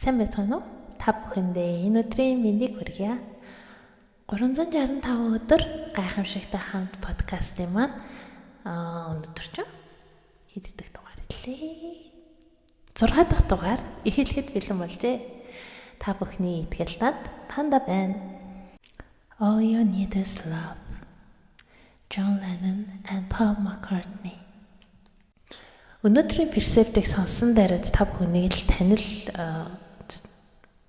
Сайн байцгаана уу? Та бүхэндээ энэ өдрийн мэндийг хүргье. 365 өдөр гайхамшигтай хамт подкастын маань өнөөдөр ч хэд дугаар илээ? 6 дахь дугаар эхлэхэд бэлэн болжээ. Та бүхний итгэл над Панда байна. All you need is love. John Lennon and Paul McCartney. Өнөөдрийн персептийг сонсон дараад та бүхнийг л танил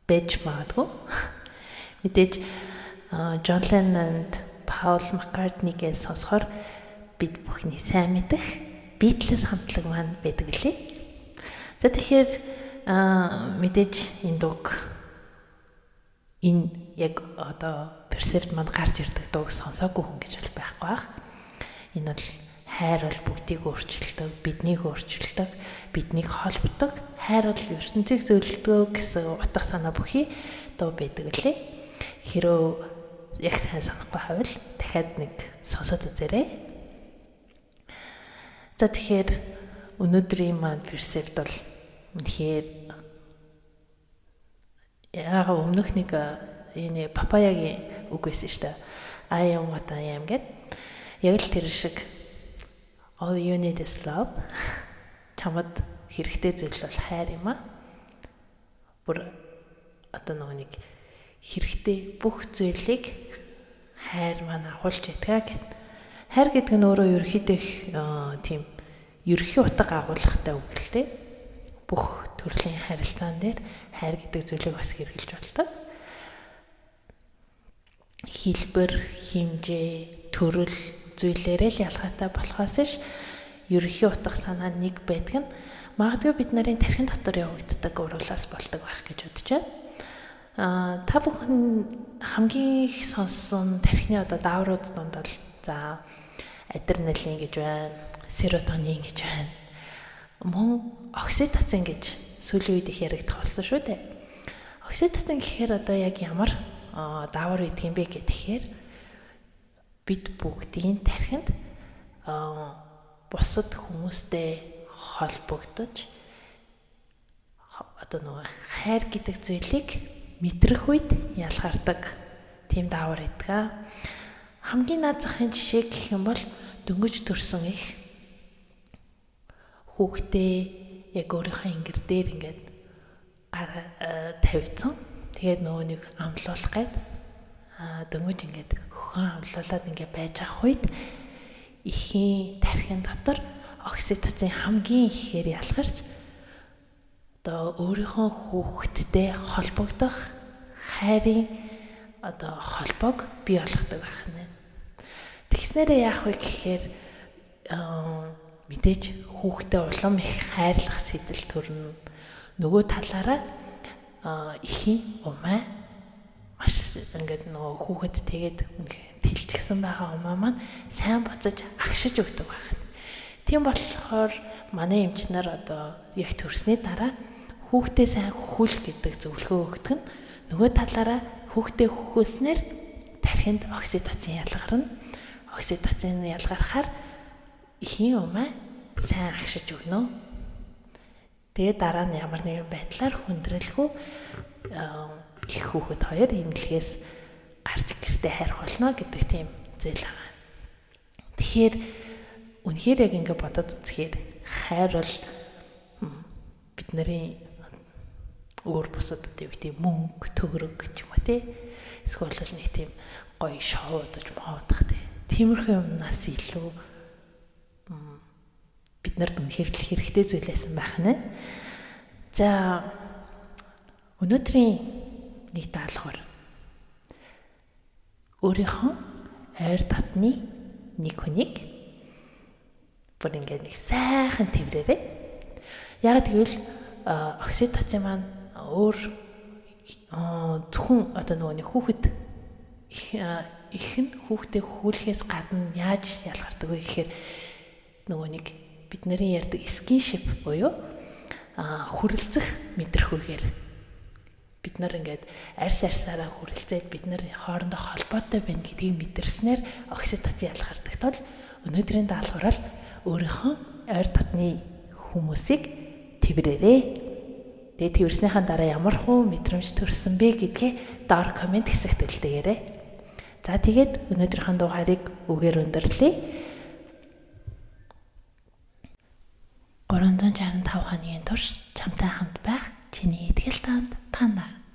байж магадгүй. Мэдээж John Lennon and Paul McCartney-гээс сонсохоор бид бүхний сайн мэдэх Beatles хамтлаг маань байдаг лээ. За тэгэхээр мэдээж энэ дуг энэ яг одоо персепт манд гарч ирдэг дууг сонсоогүй хүн гэж бол байхгүй бах. Энэ бол хайр бол бүгдийг өөрчилдөг, биднийг өөрчилдөг, биднийг холбодог. Хайр бол ертөнцийг зөвлөдөг гэсэн утга санаа бүхий дуу байдаг лээ. Хэрөө яг сайн санахгүй байвал дахиад нэг сонсоод үзээрэй. За тэгэхээр өнөөдрийн маань персепт бол үнэхээр яг өмнөх нэг энэ папаягийн үг байсан шүү дээ. I am what I am гэд. Яг л тэр шиг all you need is love. Чамд хэрэгтэй зүйл бол хайр юм аа. Бүр одоо нэг хэрэгтэй бүх зүйлийг хайр маань агуулж ядгаа гэд. Хайр гэдэг нь өөрөө ерөөхдөө тийм ерөхийн утга агуулгатай үг л дээ. Бүх төрлийн харилцаан дээр хайр гэдэг зүйлийг бас хэрэгжилж болдог. Хэлбэр, хэмжээ, төрөл зүйлээрээ л ялгаатай болохоос ш ерөхийн утга санаа нэг байдаг нь магадгүй бид нарын тархин дотор явагддаг уруулаас болдог байх гэж бодож байна. Та бүхэн хамгийн их сонссон тархины одоо дааврууд донд бол за адреналин гэж байна, серотонин гэж байна. Мөн окситоцин гэж сүүлийн үед их яригдах болсон шүү дээ. Окситоцин гэхээр одоо яг ямар даавар үйдэг юм бэ гэхээр бид бүгдийн тархинд бусад хүмүүстэй холбогдож одоо хайр гэдэг зүйлийг мэдрэх үед ялгардаг тийм даавар байдаг. Хамгийн наад захын жишээ гэх юм бол дөнгөж төрсөн их хүүхдээ яг өөрийнхөө ингэр дээр ингээд тавьсан. Тэгээд нөгөө нэг амлуулах гээд дөнгөж ингээд хөхөн амлуулаад ингээд байж авах үед ихийн тархин дотор окситоцин хамгийн ихээр ялгарч одоо өөрийнхөө хүүхэдтэй холбогдох хайрын одоо холбоог бий болгодог байх нь. Тэгснээрээ яах вэ гэхээр мэдээж хүүхдэд улам их хайрлах сэтэл төрнө. Нөгөө талаараа ихийн умаа маш ингээд нөгөө хүүхэд тэгээд тэлжгсэн байгаа умаа маань сайн буцаж агшиж өгдөг байна. Тийм болохоор манай эмчнэр одоо яг төрсний дараа хүүхдээ сайн хөхүүл гэдэг зөвлөгөө өгдөг нь нөгөө талаараа хүүхдээ хөхүүлснээр тархинд окситоцин ялгарна. Окситоцин ялгарахаар ихийн умаа сайн агшиж өгнө. Тэгээд дараа нь ямар нэгэн байдлаар хүндрэлгүй их хүүхэд хоёр эмнэлгээс гарч гэртээ хайрх болно гэдэг тийм зүйл байгаа. Тэгэхээр үнэхээр яг ингэ бодоод үзэхээр хайр бол бидний өөр бусад одоо юу гэдэг мөнгө, төгрөг ч юм уу тий. Эсвэл нэг тийм гоё шоудаж моодах тиймэрхүү юмнаас илүү бид нарт үнэхээр л хэрэгтэй зүйлээсэн байх нь. За өнөөдрийн нэг даалгавар өөрийнхөө ойр татны нэг хүнийг бүр ингээд нэг сайхан тэврээрэй. Яг тэгвэл окситоцин маань өөр зөвхөн одоо нөгөө нэг хүүхэд их нь хүүхдээ хөхүүлэхээс гадна яаж ялгардаг вэ гэхээр нөгөө нэг бидний ярьдаг скиншип буюу хүрэлцэх мэдрэхүйгээр бид нар ингээд арьсаараа хүрэлцээд бид нар хоорондоо холбоотой байна гэдгийг мэдэрснээр окситоцин ялгардаг тул өнөөдрийн даалгавар бол өөрийнхөө ойр татны хүмүүсийг тэврээрээ. Тэгээд тэрснийхэн дараа ямар хуу мэдрэмж төрсөн бэ гэдгийг доор комент хэсэгт үлдээгээрэй. За тэгээд өнөөдрийнхөө дугаарыг үгээр өндөрлөе. 365 хоногийн турш чамтай хамт байх чиний итгэл таамт Панда.